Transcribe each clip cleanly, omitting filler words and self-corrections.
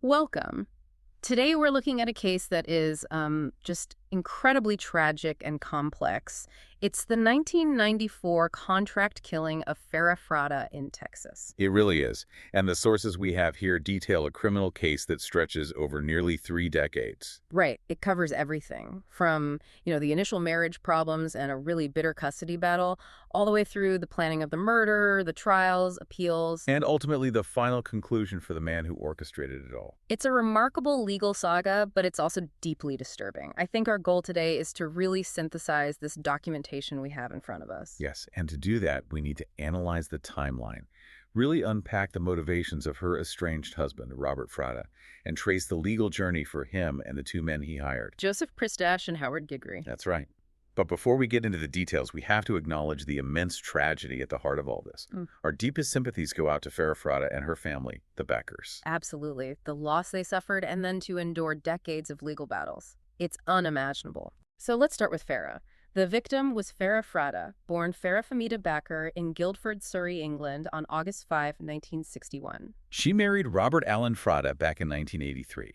Welcome. Today we're looking at a case that is just incredibly tragic and complex. It's the 1994 contract killing of Farah Fratta in Texas. It really is. And the sources we have here detail a criminal case that stretches over nearly 3 decades. Right. It covers everything from, the initial marriage problems and a really bitter custody battle, all the way through the planning of the murder, the trials, appeals. And ultimately the final conclusion for the man who orchestrated it all. It's a remarkable legal saga, but it's also deeply disturbing. I think our goal today is to really synthesize this documentation we have in front of us. Yes, and to do that, we need to analyze the timeline, really unpack the motivations of her estranged husband, Robert Fratta, and trace the legal journey for him and the 2 men he hired. Joseph Pristash and Howard Gigri. That's right. But before we get into the details, we have to acknowledge the immense tragedy at the heart of all this. Our deepest sympathies go out to Farah Fratta and her family, the Beckers. Absolutely. The loss they suffered and then to endure decades of legal battles. It's unimaginable. So let's start with Farah. The victim was Farah Fratta, born Farah Famida Becker in Guildford, Surrey, England on August 5, 1961. She married Robert Allen Fratta back in 1983.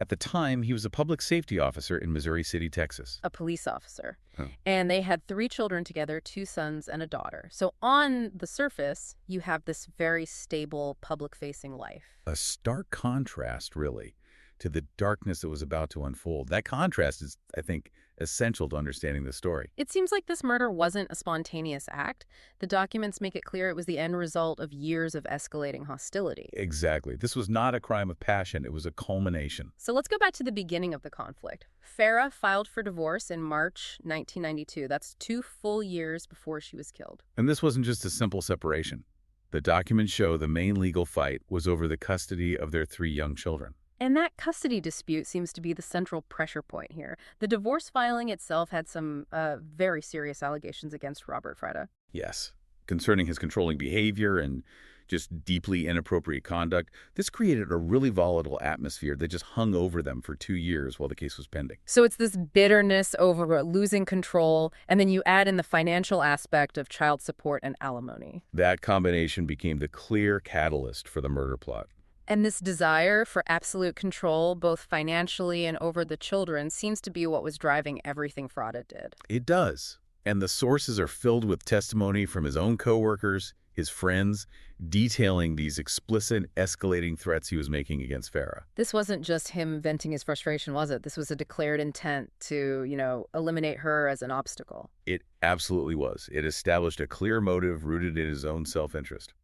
At the time, he was a public safety officer in Missouri City, Texas. A police officer. Oh. And they had 3 children together, 2 sons and a daughter. So on the surface, you have this very stable, public-facing life. A stark contrast, really, to the darkness that was about to unfold. That contrast is, I think, essential to understanding the story. It seems like this murder wasn't a spontaneous act. The documents make it clear it was the end result of years of escalating hostility. Exactly. This was not a crime of passion. It was a culmination. So let's go back to the beginning of the conflict. Farah filed for divorce in March 1992. That's 2 full years before she was killed. And this wasn't just a simple separation. The documents show the main legal fight was over the custody of their 3 young children. And that custody dispute seems to be the central pressure point here. The divorce filing itself had some very serious allegations against Robert Fratta. Yes, concerning his controlling behavior and just deeply inappropriate conduct. This created a really volatile atmosphere that just hung over them for 2 years while the case was pending. So it's this bitterness over losing control, and then you add in the financial aspect of child support and alimony. That combination became the clear catalyst for the murder plot. And this desire for absolute control, both financially and over the children, seems to be what was driving everything Fratta did. It does. And the sources are filled with testimony from his own coworkers, his friends, detailing these explicit, escalating threats he was making against Farah. This wasn't just him venting his frustration, was it? This was a declared intent to, eliminate her as an obstacle. It absolutely was. It established a clear motive rooted in his own self-interest.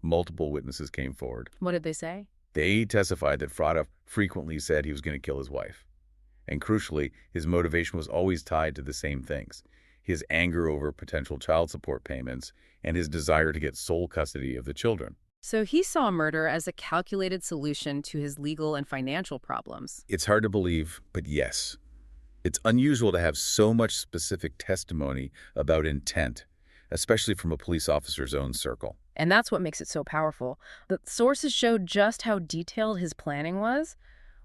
Multiple witnesses came forward. What did they say? They testified that Fratta frequently said he was going to kill his wife. And crucially, his motivation was always tied to the same things: his anger over potential child support payments and his desire to get sole custody of the children. So he saw murder as a calculated solution to his legal and financial problems. It's hard to believe, but yes. It's unusual to have so much specific testimony about intent, especially from a police officer's own circle. And that's what makes it so powerful. The sources showed just how detailed his planning was.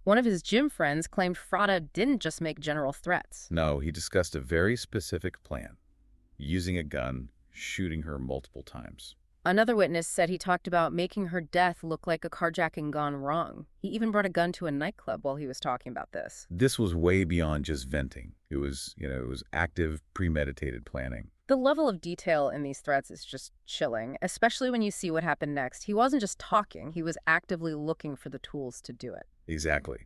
One of his gym friends claimed Fratta didn't just make general threats. No, he discussed a very specific plan: using a gun, shooting her multiple times. Another witness said he talked about making her death look like a carjacking gone wrong. He even brought a gun to a nightclub while he was talking about this. This was way beyond just venting. It was active, premeditated planning. The level of detail in these threats is just chilling, especially when you see what happened next. He wasn't just talking, he was actively looking for the tools to do it. Exactly.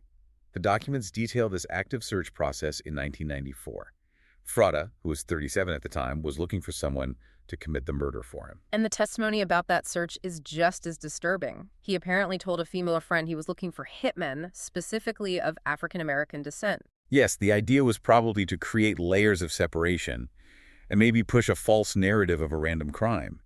The documents detail this active search process in 1994. Fratta, who was 37 at the time, was looking for someone to commit the murder for him. And the testimony about that search is just as disturbing. He apparently told a female friend he was looking for hitmen, specifically of African-American descent. Yes, the idea was probably to create layers of separation and maybe push a false narrative of a random crime.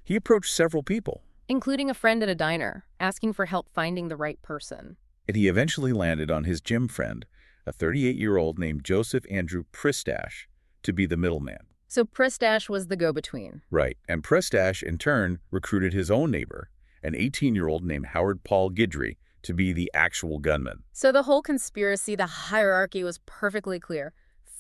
He approached several people, including a friend at a diner, asking for help finding the right person. And he eventually landed on his gym friend, a 38-year-old named Joseph Andrew Pristash, to be the middleman. So Pristash was the go-between. Right, and Pristash, in turn, recruited his own neighbor, an 18-year-old named Howard Paul Gidry, to be the actual gunman. So the whole conspiracy, the hierarchy was perfectly clear.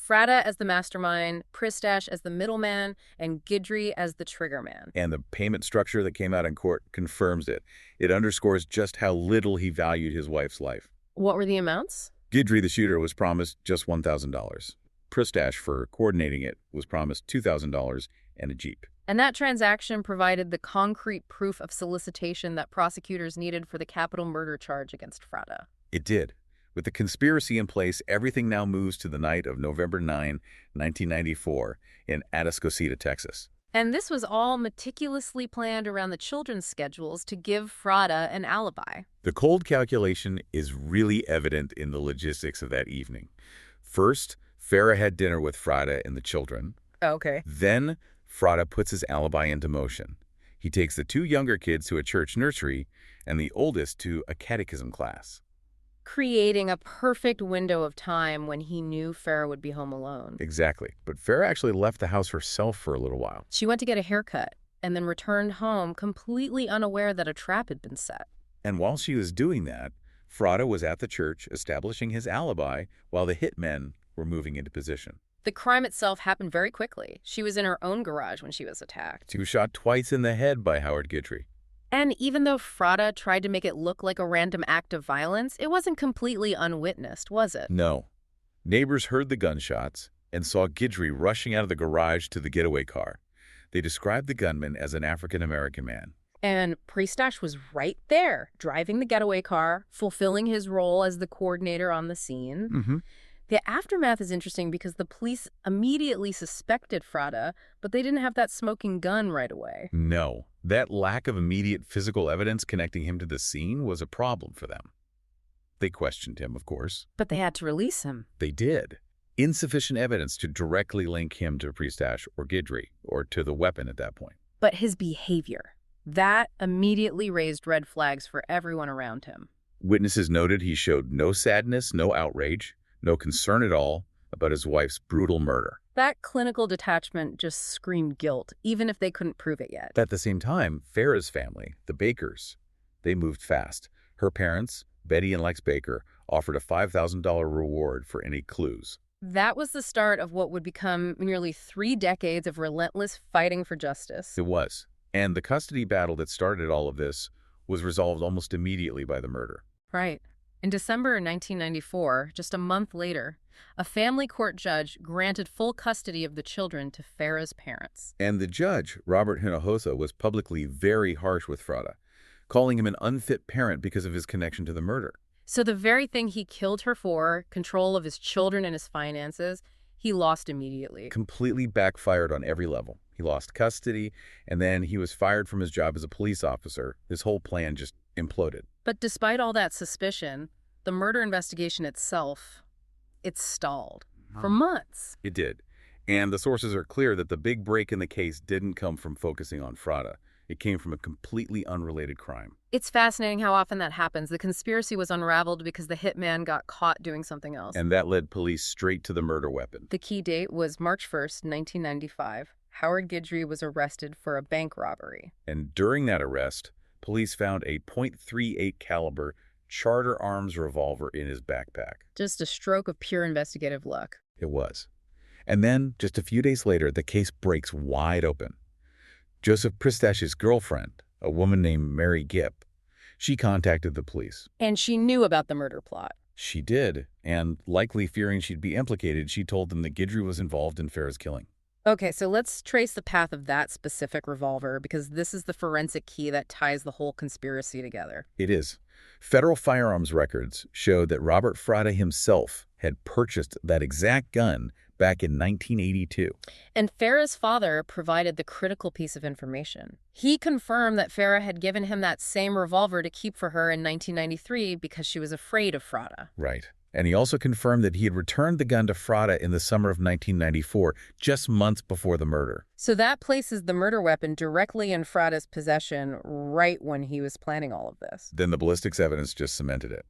Fratta as the mastermind, Pristash as the middleman, and Guidry as the triggerman. And the payment structure that came out in court confirms it. It underscores just how little he valued his wife's life. What were the amounts? Guidry, the shooter, was promised just $1,000. Pristash, for coordinating it, was promised $2,000 and a Jeep. And that transaction provided the concrete proof of solicitation that prosecutors needed for the capital murder charge against Fratta. It did. With the conspiracy in place, everything now moves to the night of November 9, 1994, in Atascocita, Texas. And this was all meticulously planned around the children's schedules to give Fratta an alibi. The cold calculation is really evident in the logistics of that evening. First, Farah had dinner with Fratta and the children. Okay. Then, Fratta puts his alibi into motion. He takes the two younger kids to a church nursery and the oldest to a catechism class. Creating a perfect window of time when he knew Farah would be home alone. Exactly. But Farah actually left the house herself for a little while. She went to get a haircut and then returned home completely unaware that a trap had been set. And while she was doing that, Fratta was at the church establishing his alibi while the hitmen were moving into position. The crime itself happened very quickly. She was in her own garage when she was attacked. She was shot twice in the head by Howard Guidry. And even though Fratta tried to make it look like a random act of violence, it wasn't completely unwitnessed, was it? No. Neighbors heard the gunshots and saw Guidry rushing out of the garage to the getaway car. They described the gunman as an African-American man. And Pristash was right there, driving the getaway car, fulfilling his role as the coordinator on the scene. Mm-hmm. The aftermath is interesting because the police immediately suspected Fratta, but they didn't have that smoking gun right away. No. That lack of immediate physical evidence connecting him to the scene was a problem for them. They questioned him, of course. But they had to release him. They did. Insufficient evidence to directly link him to Pristash or Guidry, or to the weapon at that point. But his behavior, that immediately raised red flags for everyone around him. Witnesses noted he showed no sadness, no outrage, no concern at all about his wife's brutal murder. That clinical detachment just screamed guilt, even if they couldn't prove it yet. At the same time, Farah's family, the Bakers, they moved fast. Her parents, Betty and Lex Baker, offered a $5,000 reward for any clues. That was the start of what would become nearly 3 decades of relentless fighting for justice. It was. And the custody battle that started all of this was resolved almost immediately by the murder. Right. In December 1994, just a month later, a family court judge granted full custody of the children to Farah's parents. And the judge, Robert Hinojosa, was publicly very harsh with Fratta, calling him an unfit parent because of his connection to the murder. So the very thing he killed her for, control of his children and his finances, he lost immediately. Completely backfired on every level. He lost custody, and then he was fired from his job as a police officer. His whole plan just imploded. But despite all that suspicion, the murder investigation itself, it stalled for months. It did. And the sources are clear that the big break in the case didn't come from focusing on Fratta. It came from a completely unrelated crime. It's fascinating how often that happens. The conspiracy was unraveled because the hitman got caught doing something else. And that led police straight to the murder weapon. The key date was March 1st, 1995. Howard Guidry was arrested for a bank robbery. And during that arrest, police found a .38 caliber Charter Arms revolver in his backpack. Just a stroke of pure investigative luck. It was. And then, just a few days later, the case breaks wide open. Joseph Pristash's girlfriend, a woman named Mary Gipp, she contacted the police. And she knew about the murder plot. She did, and likely fearing she'd be implicated, she told them that Guidry was involved in Farah's killing. Okay, so let's trace the path of that specific revolver, because this is the forensic key that ties the whole conspiracy together. It is. Federal firearms records showed that Robert Fratta himself had purchased that exact gun back in 1982. And Farah's father provided the critical piece of information. He confirmed that Farah had given him that same revolver to keep for her in 1993 because she was afraid of Fratta. Right. And he also confirmed that he had returned the gun to Fratta in the summer of 1994, just months before the murder. So that places the murder weapon directly in Fratta's possession right when he was planning all of this. Then the ballistics evidence just cemented it.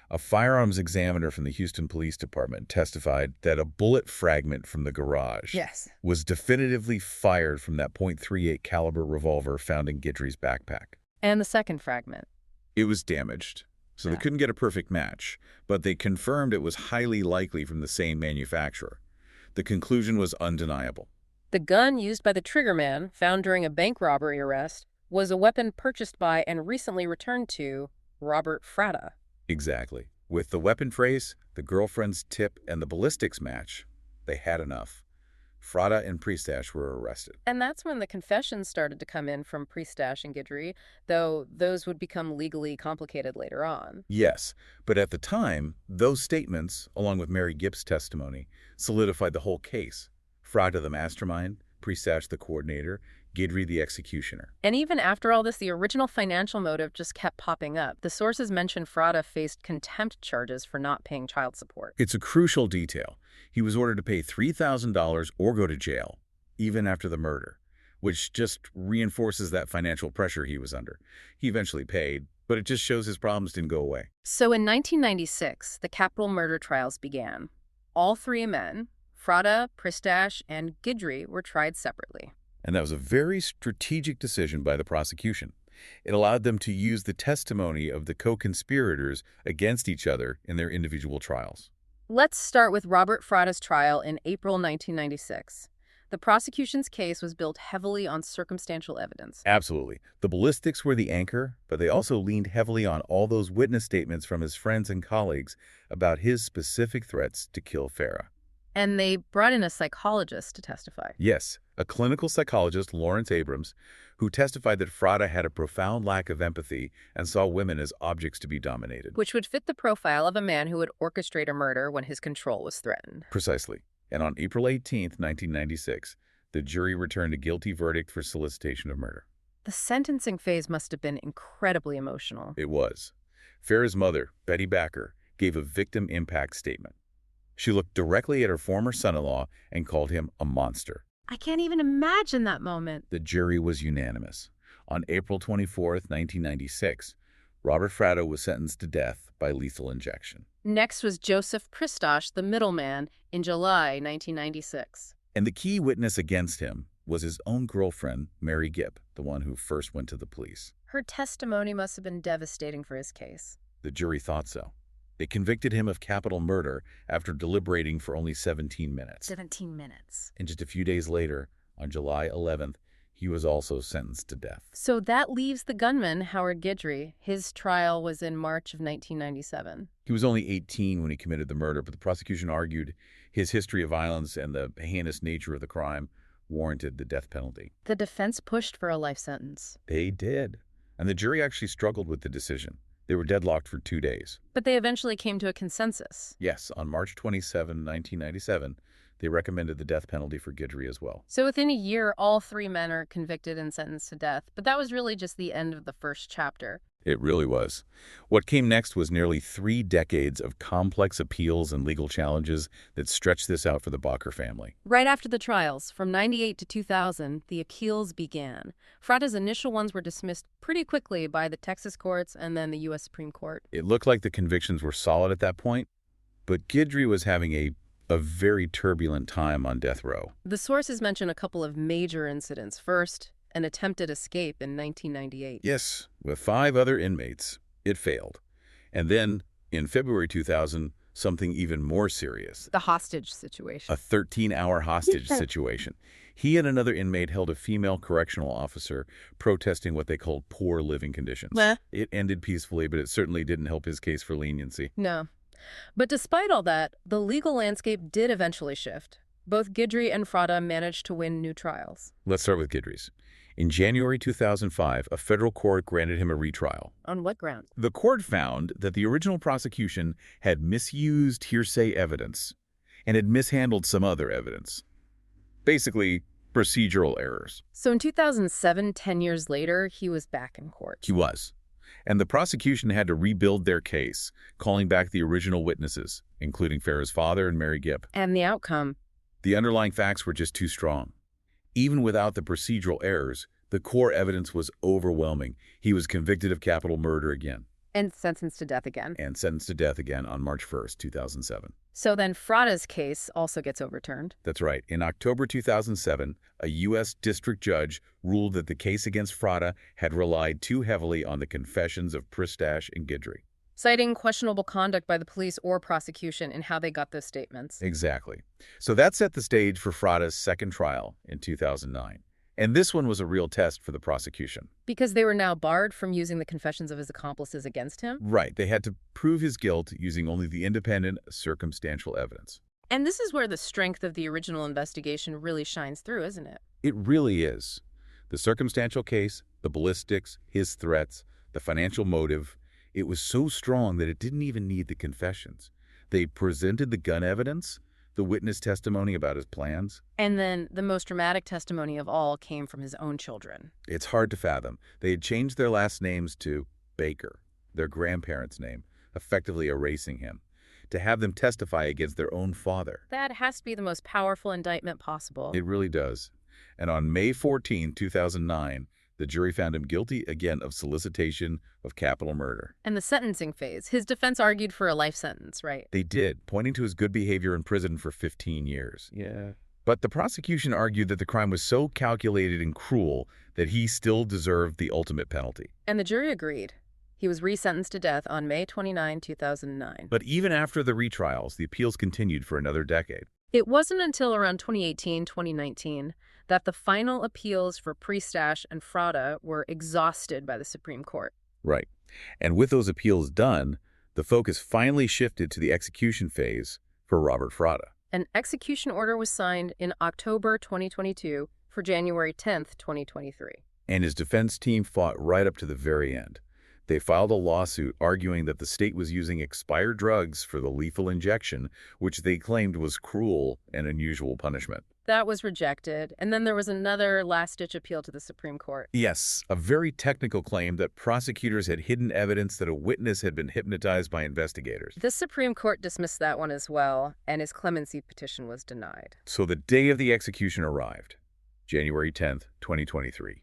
A firearms examiner from the Houston Police Department testified that a bullet fragment from the garage was definitively fired from that .38 caliber revolver found in Guidry's backpack. And the second fragment? It was damaged. So they couldn't get a perfect match, but they confirmed it was highly likely from the same manufacturer. The conclusion was undeniable. The gun used by the triggerman, found during a bank robbery arrest, was a weapon purchased by and recently returned to Robert Fratta. Exactly. With the weapon trace, the girlfriend's tip, and the ballistics match, they had enough. Fratta and Pristash were arrested. And that's when the confessions started to come in from Pristash and Guidry, though those would become legally complicated later on. Yes, but at the time, those statements, along with Mary Gipp's testimony, solidified the whole case. Fratta the mastermind, Pristash the coordinator, Guidry the executioner. And even after all this, the original financial motive just kept popping up. The sources mentioned Fratta faced contempt charges for not paying child support. It's a crucial detail. He was ordered to pay $3,000 or go to jail, even after the murder, which just reinforces that financial pressure he was under. He eventually paid, but it just shows his problems didn't go away. So in 1996, the capital murder trials began. All three men, Fratta, Pristash, and Guidry, were tried separately. And that was a very strategic decision by the prosecution. It allowed them to use the testimony of the co-conspirators against each other in their individual trials. Let's start with Robert Fratta's trial in April 1996. The prosecution's case was built heavily on circumstantial evidence. Absolutely. The ballistics were the anchor, but they also leaned heavily on all those witness statements from his friends and colleagues about his specific threats to kill Farah. And they brought in a psychologist to testify. Yes, a clinical psychologist, Lawrence Abrams, who testified that Fratta had a profound lack of empathy and saw women as objects to be dominated. Which would fit the profile of a man who would orchestrate a murder when his control was threatened. Precisely. And on April 18, 1996, the jury returned a guilty verdict for solicitation of murder. The sentencing phase must have been incredibly emotional. It was. Farah's mother, Betty Backer, gave a victim impact statement. She looked directly at her former son-in-law and called him a monster. I can't even imagine that moment. The jury was unanimous. On April 24, 1996, Robert Fratta was sentenced to death by lethal injection. Next was Joseph Pristash, the middleman, in July 1996. And the key witness against him was his own girlfriend, Mary Gipp, the one who first went to the police. Her testimony must have been devastating for his case. The jury thought so. They convicted him of capital murder after deliberating for only 17 minutes. 17 minutes. And just a few days later, on July 11th, he was also sentenced to death. So that leaves the gunman, Howard Guidry. His trial was in March of 1997. He was only 18 when he committed the murder, but the prosecution argued his history of violence and the heinous nature of the crime warranted the death penalty. The defense pushed for a life sentence. They did. And the jury actually struggled with the decision. They were deadlocked for 2 days. But they eventually came to a consensus. Yes, on March 27, 1997, they recommended the death penalty for Guidry as well. So within a year, all three men are convicted and sentenced to death. But that was really just the end of the first chapter. It really was. What came next was nearly 3 decades of complex appeals and legal challenges that stretched this out for the Bakker family. Right after the trials, from 98 to 2000, the appeals began. Fratta's initial ones were dismissed pretty quickly by the Texas courts and then the U.S. Supreme Court. It looked like the convictions were solid at that point, but Guidry was having a very turbulent time on death row. The sources mention a couple of major incidents. First, an attempted escape in 1998. Yes, with 5 other inmates, it failed. And then, in February 2000, something even more serious. The hostage situation. A 13-hour hostage situation. He and another inmate held a female correctional officer protesting what they called poor living conditions. It ended peacefully, but it certainly didn't help his case for leniency. No. But despite all that, the legal landscape did eventually shift. Both Guidry and Fratta managed to win new trials. Let's start with Guidry's. In January 2005, a federal court granted him a retrial. On what ground? The court found that the original prosecution had misused hearsay evidence and had mishandled some other evidence. Basically, procedural errors. So in 2007, 10 years later, he was back in court. He was. And the prosecution had to rebuild their case, calling back the original witnesses, including Farah's father and Mary Gipp. And the outcome? The underlying facts were just too strong. Even without the procedural errors, the core evidence was overwhelming. He was convicted of capital murder again. And sentenced to death again. And sentenced to death again on March 1st, 2007. So then Fratta's case also gets overturned. That's right. In October 2007, a U.S. district judge ruled that the case against Fratta had relied too heavily on the confessions of Pristash and Guidry. citing questionable conduct by the police or prosecution in how they got those statements. Exactly. So that set the stage for Fratta's second trial in 2009. And this one was a real test for the prosecution. Because they were now barred from using the confessions of his accomplices against him? Right. They had to prove his guilt using only the independent, circumstantial evidence. And this is where the strength of the original investigation really shines through, isn't it? It really is. The circumstantial case, the ballistics, his threats, the financial motive, it was so strong that it didn't even need the confessions. They presented the gun evidence, the witness testimony about his plans. And then the most dramatic testimony of all came from his own children. It's hard to fathom. They had changed their last names to Baker, their grandparents' name, effectively erasing him, to have them testify against their own father. That has to be the most powerful indictment possible. It really does. And on May 14, 2009, the jury found him guilty again of solicitation of capital murder. And the sentencing phase, his defense argued for a life sentence, right? They did, pointing to his good behavior in prison for 15 years. Yeah. But the prosecution argued that the crime was so calculated and cruel that he still deserved the ultimate penalty. And the jury agreed. He was resentenced to death on May 29, 2009. But even after the retrials, the appeals continued for another decade. It wasn't until around 2018-2019 that the final appeals for Pristash and Fratta were exhausted by the Supreme Court. Right. And with those appeals done, the focus finally shifted to the execution phase for Robert Fratta. An execution order was signed in October 2022 for January 10, 2023. And his defense team fought right up to the very end. They filed a lawsuit arguing that the state was using expired drugs for the lethal injection, which they claimed was cruel and unusual punishment. That was rejected, and then there was another last-ditch appeal to the Supreme Court. Yes, a very technical claim that prosecutors had hidden evidence that a witness had been hypnotized by investigators. The Supreme Court dismissed that one as well, and his clemency petition was denied. So the day of the execution arrived, January 10th, 2023,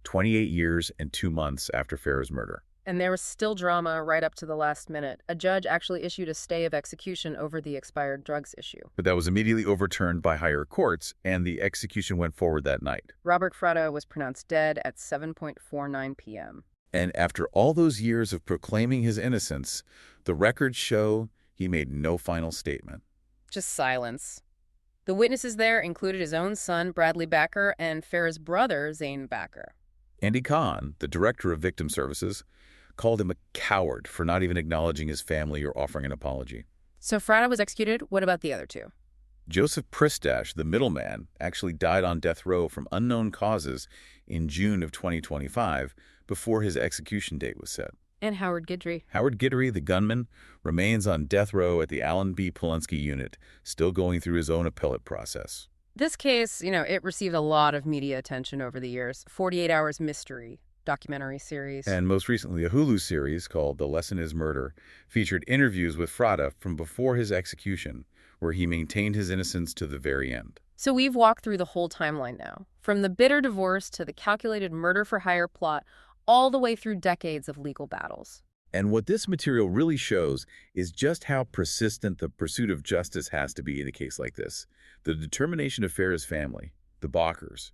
28 years and 2 months after Farah's murder. And there was still drama right up to the last minute. A judge actually issued a stay of execution over the expired drugs issue. But that was immediately overturned by higher courts, and the execution went forward that night. Robert Fratta was pronounced dead at 7:49 p.m. And after all those years of proclaiming his innocence, the records show he made no final statement. Just silence. The witnesses there included his own son, Bradley Backer, and Farah's brother, Zane Backer. Andy Kahn, the director of victim services, called him a coward for not even acknowledging his family or offering an apology. So Fratta was executed. What about the other two? Joseph Pristash, the middleman, actually died on death row from unknown causes in June of 2025 before his execution date was set. And Howard Guidry. Howard Guidry, the gunman, remains on death row at the Allen B. Polunsky unit, still going through his own appellate process. This case, it received a lot of media attention over the years. 48 Hours Mystery documentary series. And most recently, a Hulu series called The Lesson is Murder featured interviews with Fratta from before his execution, where he maintained his innocence to the very end. So we've walked through the whole timeline now, from the bitter divorce to the calculated murder-for-hire plot, all the way through decades of legal battles. And what this material really shows is just how persistent the pursuit of justice has to be in a case like this. The determination of Farah's family, the Backers,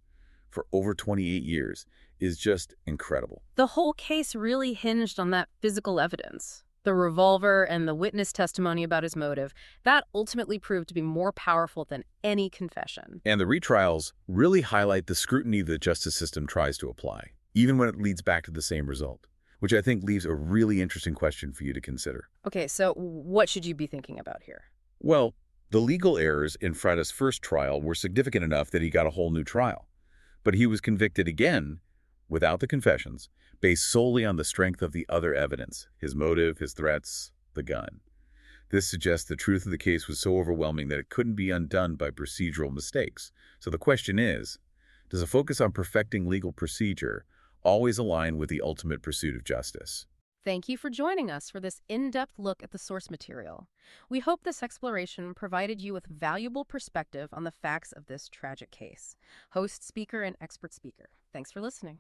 for over 28 years is just incredible. The whole case really hinged on that physical evidence. The revolver and the witness testimony about his motive, that ultimately proved to be more powerful than any confession. And the retrials really highlight the scrutiny the justice system tries to apply, even when it leads back to the same result, which I think leaves a really interesting question for you to consider. Okay, so what should you be thinking about here? Well, the legal errors in Fratta's first trial were significant enough that he got a whole new trial. But he was convicted again, without the confessions, based solely on the strength of the other evidence, his motive, his threats, the gun. This suggests the truth of the case was so overwhelming that it couldn't be undone by procedural mistakes. So the question is, does a focus on perfecting legal procedure always align with the ultimate pursuit of justice? Thank you for joining us for this in-depth look at the source material. We hope this exploration provided you with valuable perspective on the facts of this tragic case. Host, speaker, and expert speaker, thanks for listening.